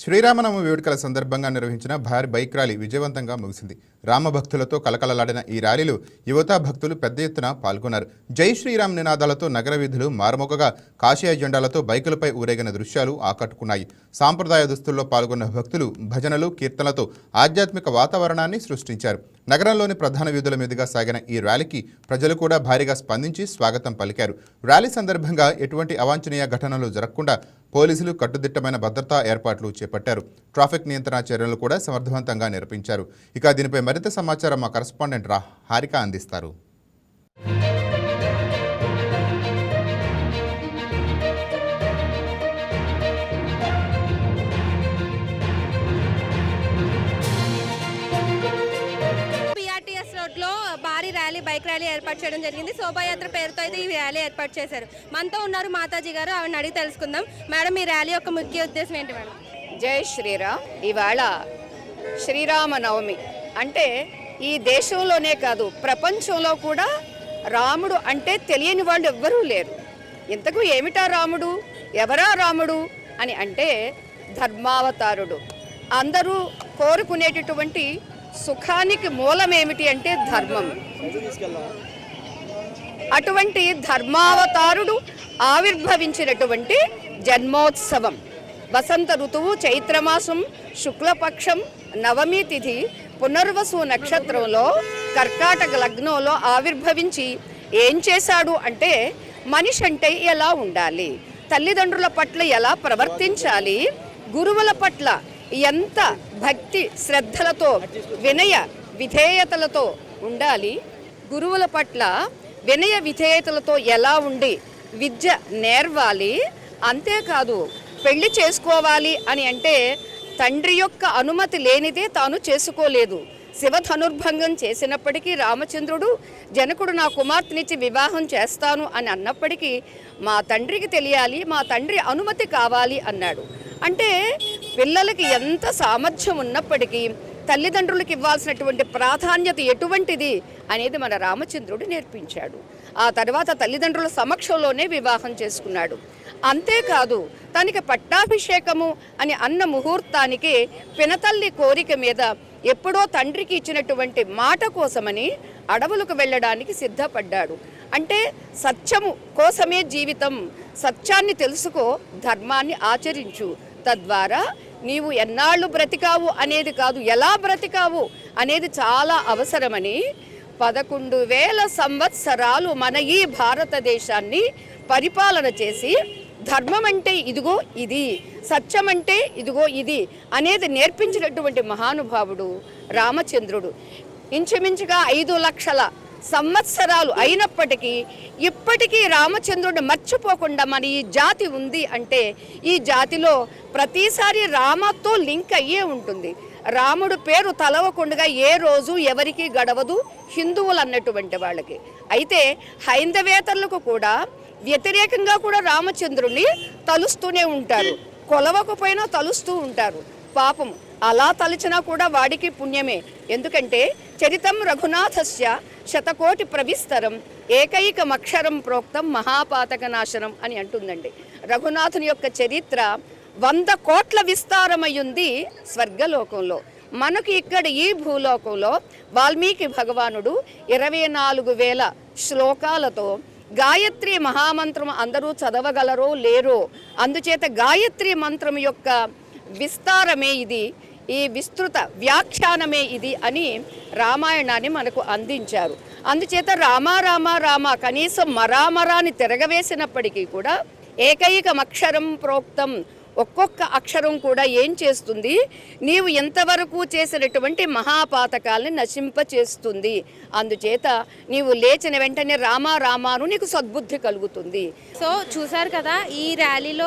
శ్రీరామనవమి వేడుకల సందర్భంగా నిర్వహించిన భారీ బైక్ ర్యాలీ విజయవంతంగా ముగిసింది. రామభక్తులతో కలకలలాడిన ఈ ర్యాలీలో యువతా భక్తులు పెద్ద ఎత్తున పాల్గొన్నారు. జై శ్రీరామ్ నినాదాలతో నగర వీధులు మారుమోగగా కాషాయ జెండాలతో బైకులపై ఊరేగిన దృశ్యాలు ఆకట్టుకున్నాయి. సాంప్రదాయ దుస్తుల్లో పాల్గొన్న భక్తులు భజనలు, కీర్తనలతో ఆధ్యాత్మిక వాతావరణాన్ని సృష్టించారు. నగరంలోని ప్రధాన వీధుల మీదుగా సాగిన ఈ ర్యాలీకి ప్రజలు కూడా భారీగా స్పందించి స్వాగతం పలికారు. ర్యాలీ సందర్భంగా ఎటువంటి అవాంఛనీయ ఘటనలు జరగకుండా పోలీసులు కట్టుదిట్టమైన భద్రతా ఏర్పాట్లు చేపట్టారు. ట్రాఫిక్ నియంత్రణ చర్యలు కూడా సమర్థవంతంగా నిర్వహించారు. ఇక దీనిపై మరింత సమాచారం మా కరెస్పాండెంట్ హారిక అందిస్తారు. భారీ ర్యాలీ, బైక్ ర్యాలీ ఏర్పాటు చేయడం జరిగింది. శోభాయాత్ర పేరుతో అయితే ఈ ర్యాలీ ఏర్పాటు చేశారు. మనతో ఉన్నారు మాతాజీ గారు, ఆవిడని అడిగి తెలుసుకుందాం. మేడం, ఈ ర్యాలీ యొక్క ముఖ్య ఉద్దేశం ఏంటి మేడం? జై శ్రీరామ్. ఇవాళ శ్రీరామనవమి అంటే ఈ దేశంలోనే కాదు ప్రపంచంలో కూడా రాముడు అంటే తెలియని వాళ్ళు ఎవ్వరూ లేరు. ఇంతకు ఏమిటా రాముడు, ఎవరా రాముడు అని అంటే ధర్మావతారుడు. అందరూ కోరుకునేటటువంటి సుఖానికి మూలం ఏమిటి అంటే ధర్మం. అటువంటి ధర్మావతారుడు ఆవిర్భవించినటువంటి జన్మోత్సవం. వసంత ఋతువు చైత్రమాసం శుక్లపక్షం నవమి తిథి పునర్వసు నక్షత్రంలో కర్కాటక లగ్నంలో ఆవిర్భవించి ఏం చేశాడు అంటే మనిషి అంటే ఎలా ఉండాలి, తల్లిదండ్రుల పట్ల ఎలా ప్రవర్తించాలి, గురువుల పట్ల ఎంత భక్తి శ్రద్ధలతో వినయ విధేయతలతో ఉండాలి, గురువుల పట్ల వినయ విధేయతలతో ఎలా ఉండి విద్య నేర్వాలి, అంతేకాదు పెళ్లి చేసుకోవాలి అని అంటే తండ్రి యొక్క అనుమతి లేనిదే తాను చేసుకోలేదు. శివధనుర్భంగం చేసినప్పటికీ రామచంద్రుడు జనకుడు నా కుమార్తెనిచ్చి వివాహం చేస్తాను అని అన్నప్పటికీ మా తండ్రికి తెలియాలి, మా తండ్రి అనుమతి కావాలి అన్నాడు. అంటే పిల్లలకి ఎంత సామర్థ్యం ఉన్నప్పటికీ తల్లిదండ్రులకు ఇవ్వాల్సినటువంటి ప్రాధాన్యత ఎటువంటిది అనేది మన రామచంద్రుడు నేర్పించాడు. ఆ తర్వాత తల్లిదండ్రుల సమక్షంలోనే వివాహం చేసుకున్నాడు. అంతేకాదు తనకి పట్టాభిషేకము అని అన్న ముహూర్తానికి పినతల్లి కోరిక మీద ఎప్పుడో తండ్రికి ఇచ్చినటువంటి మాట కోసమని అడవులకు వెళ్ళడానికి సిద్ధపడ్డాడు. అంటే సత్యము కోసమే జీవితం, సత్యాన్ని తెలుసుకో, ధర్మాన్ని ఆచరించు, తద్వారా నీవు ఎన్నాళ్ళు బ్రతికావు అనేది కాదు, ఎలా బ్రతికావు అనేది చాలా అవసరమని 11,000 సంవత్సరాలు మన ఈ భారతదేశాన్ని పరిపాలన చేసి ధర్మం అంటే ఇదిగో ఇది, సత్యం అంటే ఇదిగో ఇది అనేది నేర్పించినటువంటి మహానుభావుడు రామచంద్రుడు. ఇంచుమించుగా 5 లక్షల సంవత్సరాలు అయినప్పటికీ ఇప్పటికీ రామచంద్రుడిని మర్చిపోకుండా మన ఈ జాతి ఉంది అంటే ఈ జాతిలో ప్రతిసారి రామతో లింక్ అయ్యే ఉంటుంది. రాముడు పేరు తలవకుండా ఏ రోజు ఎవరికి గడవదు హిందువులు అన్నటువంటి వాళ్ళకి. అయితే హైందవేతరులకు కూడా వ్యతిరేకంగా కూడా రామచంద్రుడిని తలుస్తూనే ఉంటారు, కొలవకపోయినా తలుస్తూ ఉంటారు. పాపం అలా తలిచినా కూడా వాడికి పుణ్యమే. ఎందుకంటే చరితం రఘునాథస్య శతకోటి ప్రవిస్తరం ఏకైకమక్షరం ప్రోక్తం మహాపాతక నాశనం అని అంటుందండి. రఘునాథుని యొక్క చరిత్ర 100 కోట్ల విస్తారమయ్యింది స్వర్గలోకంలో. మనకు ఇక్కడ ఈ భూలోకంలో వాల్మీకి భగవానుడు 24,000 శ్లోకాలతో గాయత్రి మహామంత్రం అందరూ చదవగలరో లేరో, అందుచేత గాయత్రి మంత్రం యొక్క విస్తారమే ఇది, ఈ విస్తృత వ్యాఖ్యానమే ఇది అని రామాయణాన్ని మనకు అందించారు. అందుచేత రామ రామ రామ కనీసం మరామరాని తిరగవేసినప్పటికీ కూడా ఏకైకమక్షరం ప్రోక్తం, ఒక్కొక్క అక్షరం కూడా ఏం చేస్తుంది, నీవు ఎంతవరకు చేసినటువంటి మహాపాతకాలని నశింపచేస్తుంది. అందుచేత నీవు లేచిన వెంటనే రామా రామాను నీకు సద్బుద్ధి కలుగుతుంది. సో చూసారు కదా, ఈ ర్యాలీలో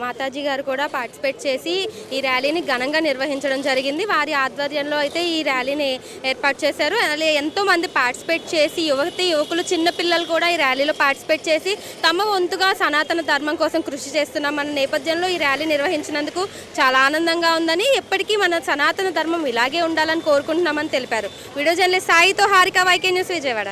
మాతాజీ గారు కూడా పార్టిసిపేట్ చేసి ఈ ర్యాలీని ఘనంగా నిర్వహించడం జరిగింది. వారి ఆధ్వర్యంలో అయితే ఈ ర్యాలీని ఏర్పాటు చేశారు. అలాగే ఎంతోమంది పార్టిసిపేట్ చేసి యువకులు, చిన్నపిల్లలు కూడా ఈ ర్యాలీలో పార్టిసిపేట్ చేసి తమ వంతుగా సనాతన ధర్మం కోసం కృషి చేస్తున్నాం మన నేపథ్యంలో ఈ ర్యాలీ నిర్వహించినందుకు చాలా ఆనందంగా ఉందని, ఎప్పటికీ మన సనాతన ధర్మం ఇలాగే ఉండాలని కోరుకుంటున్నామని తెలిపారు. వీడియో జర్నలిస్ట్ సాయితో హారిక, వైకే న్యూస్, విజయవాడ.